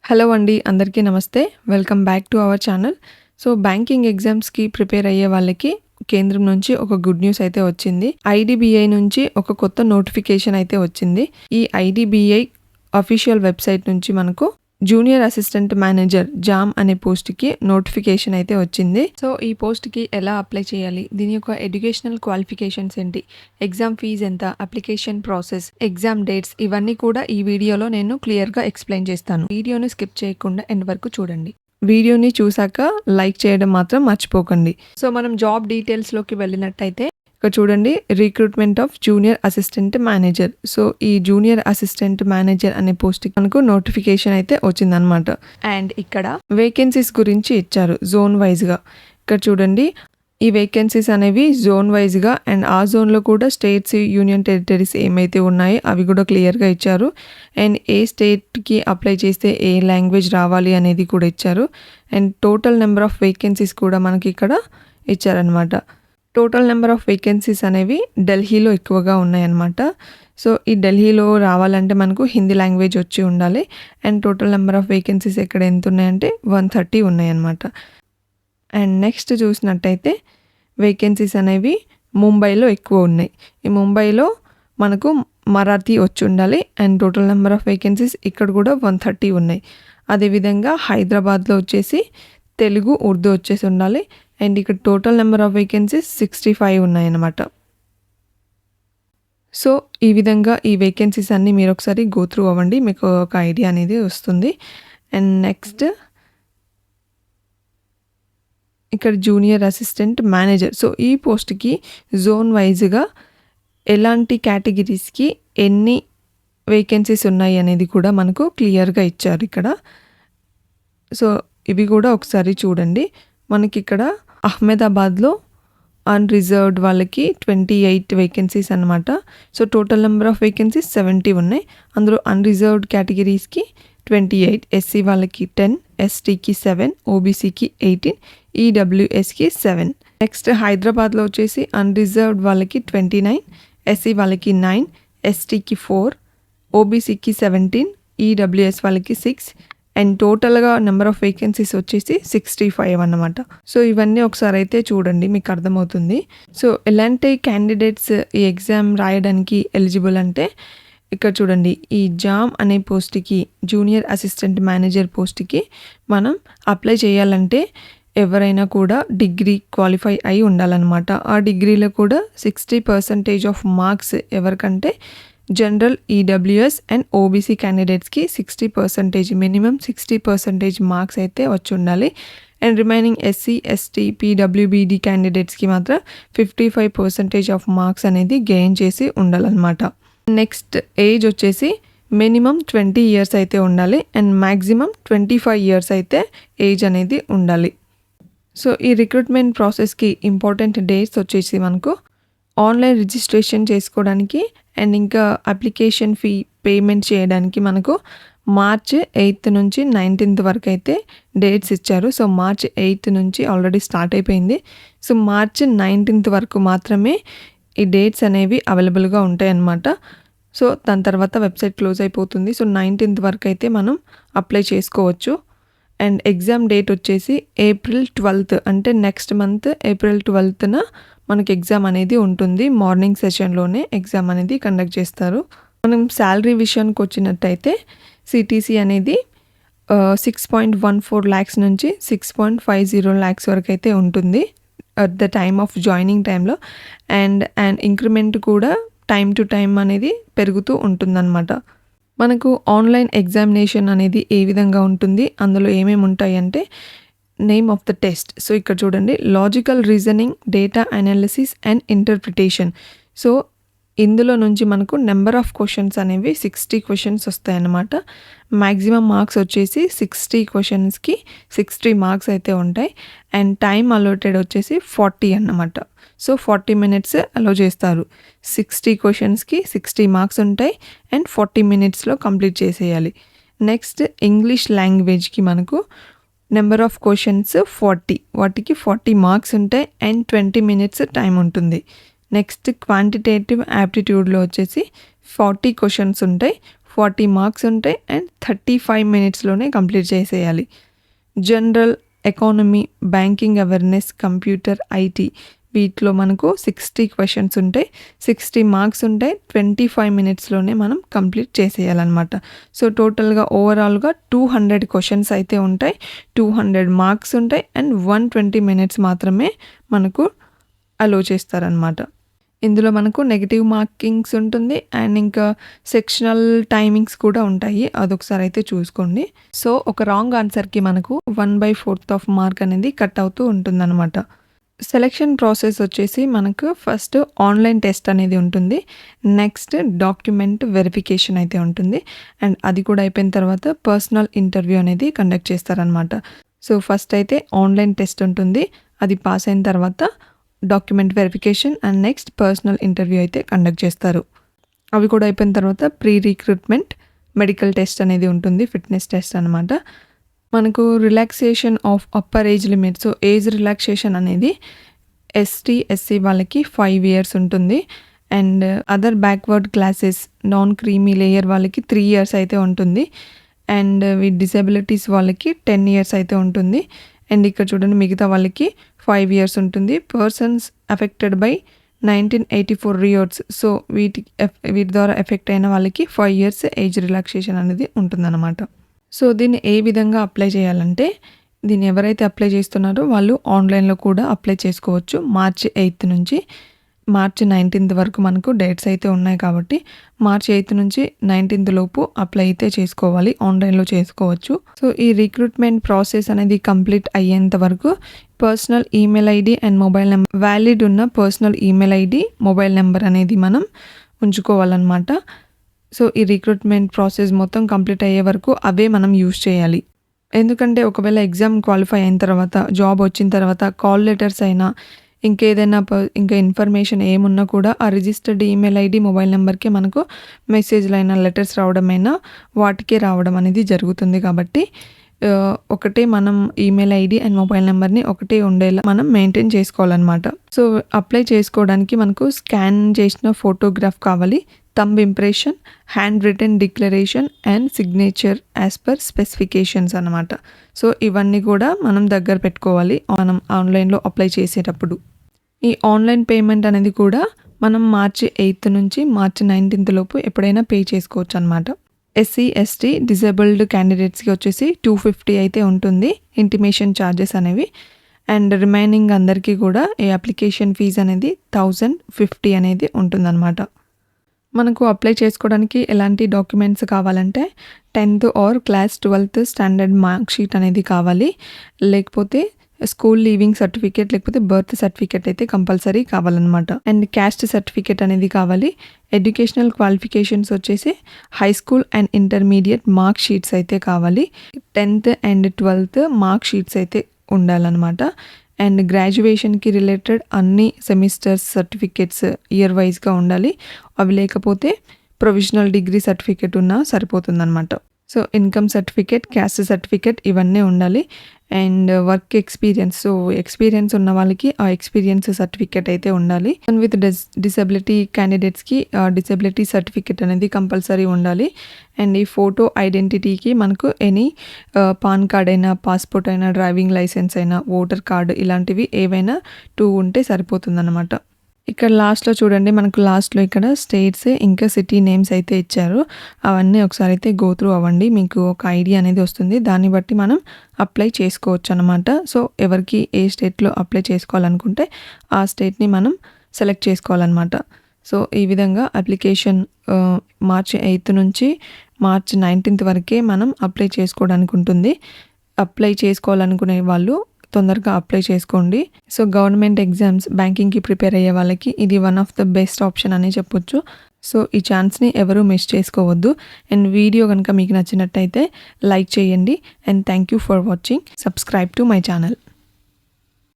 Hello అండి, అందరికీ నమస్తే. Welcome back to our channel. So banking ఎగ్జామ్స్కి ప్రిపేర్ అయ్యే వాళ్ళకి కేంద్రం నుంచి ఒక గుడ్ న్యూస్ అయితే వచ్చింది. ఐడిబిఐ నుంచి ఒక కొత్త నోటిఫికేషన్ అయితే వచ్చింది. ఈ ఐడిబిఐ అఫీషియల్ వెబ్సైట్ నుంచి మనకు జూనియర్ అసిస్టెంట్ మేనేజర్ జామ్ అనే పోస్ట్కి నోటిఫికేషన్ అయితే వచ్చింది. సో ఈ పోస్ట్కి ఎలా అప్లై చేయాలి, దీని యొక్క ఎడ్యుకేషనల్ క్వాలిఫికేషన్స్ ఏంటి, ఎగ్జామ్ ఫీజ్ ఎంత, అప్లికేషన్ ప్రాసెస్, ఎగ్జామ్ డేట్స్, ఇవన్నీ కూడా ఈ వీడియోలో నేను క్లియర్గా ఎక్స్ప్లెయిన్ చేస్తాను. వీడియోని స్కిప్ చేయకుండా ఎండ్ వరకు చూడండి. వీడియోని చూసాక లైక్ చేయడం మాత్రం మర్చిపోకండి. సో మనం జాబ్ డీటెయిల్స్లోకి వెళ్ళినట్టయితే ఇక్కడ చూడండి, recruitment of junior assistant manager. So ఈ జూనియర్ అసిస్టెంట్ మేనేజర్ అనే పోస్ట్కి మనకు నోటిఫికేషన్ అయితే వచ్చిందనమాట. అండ్ ఇక్కడ వేకెన్సీస్ గురించి ఇచ్చారు జోన్ వైజ్గా. ఇక్కడ చూడండి, ఈ వేకెన్సీస్ అనేవి జోన్ వైజ్గా అండ్ ఆ జోన్లో కూడా స్టేట్స్, యూనియన్ టెరిటరీస్ ఏమైతే ఉన్నాయో అవి కూడా క్లియర్గా ఇచ్చారు. అండ్ ఏ స్టేట్కి అప్లై చేస్తే ఏ లాంగ్వేజ్ రావాలి అనేది కూడా ఇచ్చారు. And total number of vacancies కూడా మనకి ఇక్కడ ఇచ్చారనమాట. టోటల్ నెంబర్ ఆఫ్ వేకెన్సీస్ అనేవి ఢిల్లీలో ఎక్కువగా ఉన్నాయన్నమాట. సో ఈ ఢిల్లీలో రావాలంటే మనకు హిందీ లాంగ్వేజ్ వచ్చి ఉండాలి. And total number of vacancies ఇక్కడ ఎంత ఉన్నాయంటే 130 ఉన్నాయన్నమాట. అండ్ నెక్స్ట్ చూసినట్టయితే వేకెన్సీస్ అనేవి ముంబైలో ఎక్కువ ఉన్నాయి. ఈ ముంబైలో మనకు మరాఠీ వచ్చి ఉండాలి. And total number of vacancies ఇక్కడ కూడా 130 ఉన్నాయి. అదేవిధంగా హైదరాబాద్లో వచ్చేసి తెలుగు, ఉర్దూ వచ్చేసి ఉండాలి. అండ్ ఇక్కడ టోటల్ నెంబర్ ఆఫ్ వేకెన్సీస్ 65 ఉన్నాయన్నమాట. సో ఈ విధంగా ఈ వేకెన్సీస్ అన్నీ మీరు ఒకసారి గో త్రూ అవ్వండి, మీకు ఒక ఐడియా అనేది వస్తుంది. అండ్ నెక్స్ట్ ఇక్కడ జూనియర్ అసిస్టెంట్ మేనేజర్. సో ఈ పోస్ట్కి జోన్ వైజ్గా ఎలాంటి కేటగిరీస్కి ఎన్ని వేకెన్సీస్ ఉన్నాయి అనేది కూడా మనకు క్లియర్గా ఇచ్చారు ఇక్కడ. సో ఇవి కూడా ఒకసారి చూడండి. మనకి ఇక్కడ అహ్మదాబాద్లో అన్రిజర్వ్డ్ వాళ్ళకి 28 వేకెన్సీస్ అనమాట. So total number of vacancies 70 ఉన్నాయి. అందులో అన్రిజర్వ్డ్ కేటగిరీస్కి 28, ఎస్సీ వాళ్ళకి 10, ఎస్టీకి 7, ఓబీసీకి 18, ఈడబ్ల్యూఎస్కి 7. నెక్స్ట్ హైదరాబాద్లో వచ్చేసి అన్రిజర్వ్డ్ వాళ్ళకి 29, ఎస్సీ వాళ్ళకి 9, ఎస్టీకి 4, ఓబీసీకి 17, ఈడబ్ల్యూఎస్ వాళ్ళకి 6. అండ్ టోటల్గా నెంబర్ ఆఫ్ వేకెన్సీస్ వచ్చేసి 65 అన్నమాట. సో ఇవన్నీ ఒకసారి అయితే చూడండి, మీకు అర్థమవుతుంది. సో ఎలాంటి క్యాండిడేట్స్ ఈ ఎగ్జామ్ రాయడానికి ఎలిజిబుల్ అంటే ఇక్కడ చూడండి, ఈ జామ్ అనే పోస్ట్కి, జూనియర్ అసిస్టెంట్ మేనేజర్ పోస్ట్కి మనం అప్లై చేయాలంటే ఎవరైనా కూడా డిగ్రీ క్వాలిఫై అయి ఉండాలన్నమాట. ఆ డిగ్రీలో కూడా 60% ఆఫ్ మార్క్స్ ఎవరికంటే జనరల్, ఈడబ్ల్యూఎస్ అండ్ ఓబీసీ క్యాండిడేట్స్కి 60%, మినిమం 60% మార్క్స్ అయితే వచ్చి ఉండాలి. అండ్ రిమైనింగ్ ఎస్సీ, ఎస్టీ, పీడబ్ల్యూబీడీ క్యాండిడేట్స్కి మాత్రం 55% ఆఫ్ మార్క్స్ అనేది గెయిన్ చేసి ఉండాలన్నమాట. నెక్స్ట్ ఏజ్ వచ్చేసి మినిమం 20 ఇయర్స్ అయితే ఉండాలి. అండ్ మ్యాక్సిమం 25 ఇయర్స్ అయితే ఏజ్ అనేది ఉండాలి. సో ఈ రిక్రూట్మెంట్ ప్రాసెస్కి ఇంపార్టెంట్ డేట్స్ వచ్చేసి మనకు ఆన్లైన్ రిజిస్ట్రేషన్ చేసుకోవడానికి అండ్ ఇంకా అప్లికేషన్ ఫీ పేమెంట్ చేయడానికి మనకు మార్చ్ 8 నుంచి 19 వరకు అయితే డేట్స్ ఇచ్చారు. సో మార్చ్ 8 నుంచి ఆల్రెడీ స్టార్ట్ అయిపోయింది. సో మార్చ్ 19 వరకు మాత్రమే ఈ డేట్స్ అనేవి అవైలబుల్గా ఉంటాయి అన్నమాట. సో దాని తర్వాత వెబ్సైట్ క్లోజ్ అయిపోతుంది. సో 19 వరకు అయితే మనం అప్లై చేసుకోవచ్చు. అండ్ ఎగ్జామ్ డేట్ వచ్చేసి ఏప్రిల్ 12, అంటే నెక్స్ట్ మంత్ ఏప్రిల్ 12న మనకి ఎగ్జామ్ అనేది ఉంటుంది. మార్నింగ్ సెషన్లోనే ఎగ్జామ్ అనేది కండక్ట్ చేస్తారు. మనం శాలరీ విషయానికి వచ్చినట్టయితే సిటీసీ అనేది 6.14 lakhs నుంచి 6.50 lakhs వరకు అయితే ఉంటుంది at the time of joining టైంలో. అండ్ ఇంక్రిమెంట్ కూడా టైం టు టైం అనేది పెరుగుతూ ఉంటుందన్నమాట. మనకు ఆన్లైన్ ఎగ్జామినేషన్ అనేది ఏ విధంగా ఉంటుంది, అందులో ఏమేమి ఉంటాయి అంటే name of the test. So ఇక్కడ చూడండి, logical reasoning, data analysis and interpretation. So ఇందులో నుంచి మనకు నెంబర్ ఆఫ్ క్వశ్చన్స్ అనేవి 60 క్వశ్చన్స్ వస్తాయన్నమాట. మ్యాక్సిమం మార్క్స్ వచ్చేసి 60 క్వశ్చన్స్కి 60 మార్క్స్ అయితే ఉంటాయి. అండ్ టైం అలోటెడ్ వచ్చేసి 40 అన్నమాట. సో 40 minutes అలో చేస్తారు. 60 క్వశ్చన్స్కి 60 మార్క్స్ ఉంటాయి అండ్ 40 minutesలో కంప్లీట్ చేసేయాలి. నెక్స్ట్ ఇంగ్లీష్ లాంగ్వేజ్కి మనకు నెంబర్ ఆఫ్ క్వశ్చన్స్ 40, వాటికి 40 మార్క్స్ ఉంటాయి అండ్ 20 minutes టైం ఉంటుంది. నెక్స్ట్ క్వాంటిటేటివ్ యాప్టిట్యూడ్లో వచ్చేసి 40 క్వశ్చన్స్ ఉంటాయి, 40 మార్క్స్ ఉంటాయి అండ్ 35 మినిట్స్లోనే కంప్లీట్ చేసేయాలి. General, economy, banking awareness, computer, IT వీటిలో మనకు 60 క్వశ్చన్స్ ఉంటాయి. 60 మార్క్స్ ఉంటాయి. 25 మినిట్స్లోనే మనం కంప్లీట్ చేసేయాలన్నమాట. సో టోటల్గా ఓవరాల్గా 200 క్వశ్చన్స్ అయితే ఉంటాయి. 200 మార్క్స్ ఉంటాయి అండ్ 120 మినిట్స్ మాత్రమే మనకు అలో చేస్తారనమాట. ఇందులో మనకు నెగిటివ్ మార్కింగ్స్ ఉంటుంది అండ్ ఇంకా సెక్షనల్ టైమింగ్స్ కూడా ఉంటాయి. అదొకసారి అయితే చూసుకోండి. సో ఒక రాంగ్ ఆన్సర్కి మనకు 1/4 ఆఫ్ మార్క్ అనేది కట్ అవుతూ ఉంటుందన్నమాట. సెలెక్షన్ ప్రాసెస్ వచ్చేసి మనకు ఫస్ట్ ఆన్లైన్ టెస్ట్ అనేది ఉంటుంది. నెక్స్ట్ డాక్యుమెంట్ వెరిఫికేషన్ అయితే ఉంటుంది అండ్ అది కూడా అయిపోయిన తర్వాత పర్సనల్ ఇంటర్వ్యూ అనేది కండక్ట్ చేస్తారనమాట. సో ఫస్ట్ అయితే ఆన్లైన్ టెస్ట్ ఉంటుంది. అది పాస్ అయిన తర్వాత document verification and next personal interview అయితే కండక్ట్ చేస్తారు. అవి కూడా అయిపోయిన తర్వాత ప్రీ రిక్రూట్మెంట్ మెడికల్ టెస్ట్ అనేది ఉంటుంది, ఫిట్నెస్ టెస్ట్ అనమాట. మనకు relaxation of upper age limit. So age relaxation అనేది ఎస్టీ, ఎస్సీ వాళ్ళకి 5 years ఉంటుంది and other backward classes, non creamy layer వాళ్ళకి 3 years అయితే ఉంటుంది అండ్ విత్ డిసెబిలిటీస్ వాళ్ళకి 10 years అయితే ఉంటుంది అండ్ ఇక్కడ చూడండి మిగతా వాళ్ళకి 5 years ఉంటుంది. Persons affected by 1984 రియోట్స్. సో వీటి ద్వారా ఎఫెక్ట్ అయిన వాళ్ళకి 5 years ఏజ్ రిలాక్సేషన్ అనేది ఉంటుందన్నమాట. సో దీన్ని ఏ విధంగా అప్లై చేయాలంటే, దీన్ని ఎవరైతే అప్లై చేస్తున్నారో వాళ్ళు ఆన్లైన్లో కూడా అప్లై చేసుకోవచ్చు. March 8th నుంచి March 19th వరకు మనకు డేట్స్ అయితే ఉన్నాయి కాబట్టి March 8th నుంచి 19th లోపు అప్లై అయితే చేసుకోవాలి. ఆన్లైన్లో చేసుకోవచ్చు. సో ఈ రిక్రూట్మెంట్ ప్రాసెస్ అనేది కంప్లీట్ అయ్యేంత వరకు personal email ID and mobile number, valid ఉన్న personal email ID, mobile number అనేది మనం ఉంచుకోవాలన్నమాట. సో ఈ రిక్రూట్మెంట్ ప్రాసెస్ మొత్తం కంప్లీట్ అయ్యే వరకు అవే మనం యూజ్ చేయాలి. ఎందుకంటే ఒకవేళ ఎగ్జామ్ క్వాలిఫై అయిన తర్వాత, జాబ్ వచ్చిన తర్వాత కాల్ లెటర్స్ అయినా ఇంకేదైనా ఇంకా ఇన్ఫర్మేషన్ ఏమున్నా కూడా ఆ రిజిస్టర్డ్ ఈమెయిల్ ఐడి, మొబైల్ నెంబర్కే మనకు మెసేజ్లు అయినా లెటర్స్ రావడమైనా వాటికే రావడం అనేది జరుగుతుంది. కాబట్టి ఒకటే మనం ఈమెయిల్ ఐడి అండ్ మొబైల్ నెంబర్ని ఒకటే ఉండేలా మనం మెయింటైన్ చేసుకోవాలన్నమాట. సో అప్లై చేసుకోవడానికి మనకు స్కాన్ చేసిన ఫోటోగ్రాఫ్ కావాలి, thumb impression, hand written declaration and signature as per specifications అన్నమాట. సో ఇవన్నీ కూడా మనం దగ్గర పెట్టుకోవాలి మనం ఆన్లైన్లో అప్లై చేసేటప్పుడు. ఈ ఆన్లైన్ పేమెంట్ అనేది కూడా మనం March 8th నుంచి March 19th లోపు ఎప్పుడైనా పే చేసుకోవచ్చు అనమాట. ఎస్సీ, ఎస్టీ, డిజేబుల్డ్ క్యాండిడేట్స్కి వచ్చేసి 250 అయితే ఉంటుంది ఇంటిమేషన్ ఛార్జెస్ అనేవి అండ్ రిమైనింగ్ అందరికీ కూడా ఈ అప్లికేషన్ ఫీజు అనేది 1050 అనేది ఉంటుందన్నమాట. మనకు అప్లై చేసుకోవడానికి ఎలాంటి డాక్యుమెంట్స్ కావాలంటే 10th or class 12th standard mark sheet అనేది కావాలి, లేకపోతే స్కూల్ లీవింగ్ సర్టిఫికేట్, లేకపోతే బర్త్ సర్టిఫికేట్ అయితే కంపల్సరీ కావాలన్నమాట. అండ్ క్యాస్ట్ సర్టిఫికేట్ అనేది కావాలి. ఎడ్యుకేషనల్ క్వాలిఫికేషన్స్ వచ్చేసి high school and intermediate mark sheets అయితే కావాలి. 10th and 12th mark sheets అయితే ఉండాలన్నమాట. అండ్ గ్రాడ్యుయేషన్కి రిలేటెడ్ అన్ని సెమిస్టర్స్ సర్టిఫికేట్స్ ఇయర్ వైజ్గా ఉండాలి. అవి లేకపోతే ప్రొవిజనల్ డిగ్రీ సర్టిఫికేట్ ఉన్నా సరిపోతుందన్నమాట. So income certificate, caste certificate ఇవన్నీ ఉండాలి. And work experience, so experience ఉన్న వాళ్ళకి ఆ ఎక్స్పీరియన్స్ సర్టిఫికేట్ అయితే ఉండాలి. అండ్ విత్ డిసెబిలిటీ క్యాండిడేట్స్కి డిసెబిలిటీ సర్టిఫికేట్ అనేది కంపల్సరీ ఉండాలి. అండ్ ఈ ఫోటో ఐడెంటిటీకి మనకు ఎనీ పాన్ కార్డ్ అయినా, పాస్పోర్ట్ అయినా, డ్రైవింగ్ లైసెన్స్ అయినా, ఓటర్ కార్డు ఇలాంటివి ఏవైనా 2 ఉంటే సరిపోతుందన్నమాట. ఇక్కడ లాస్ట్లో చూడండి, మనకు లాస్ట్లో ఇక్కడ స్టేట్స్ ఇంకా సిటీ నేమ్స్ అయితే ఇచ్చారు. అవన్నీ ఒకసారి అయితే గో త్రూ అవ్వండి, మీకు ఒక ఐడియా అనేది వస్తుంది. దాన్ని బట్టి మనం అప్లై చేసుకోవచ్చు అనమాట. సో ఎవరికి ఏ స్టేట్లో అప్లై చేసుకోవాలనుకుంటే ఆ స్టేట్ని మనం సెలెక్ట్ చేసుకోవాలన్నమాట. సో ఈ విధంగా అప్లికేషన్ March 8th నుంచి March 19th వరకే మనం అప్లై చేసుకోవడానికి ఉంటుంది. అప్లై చేసుకోవాలనుకునే వాళ్ళు తొందరగా అప్లై చేసుకోండి. సో గవర్నమెంట్ ఎగ్జామ్స్, బ్యాంకింగ్కి ప్రిపేర్ అయ్యే వాళ్ళకి ఇది one of the best option అని చెప్పొచ్చు. సో ఈ ఛాన్స్ని ఎవరూ మిస్ చేసుకోవద్దు. అండ్ వీడియో కనుక మీకు నచ్చినట్టయితే లైక్ చేయండి. And thank you for watching. Subscribe to my channel.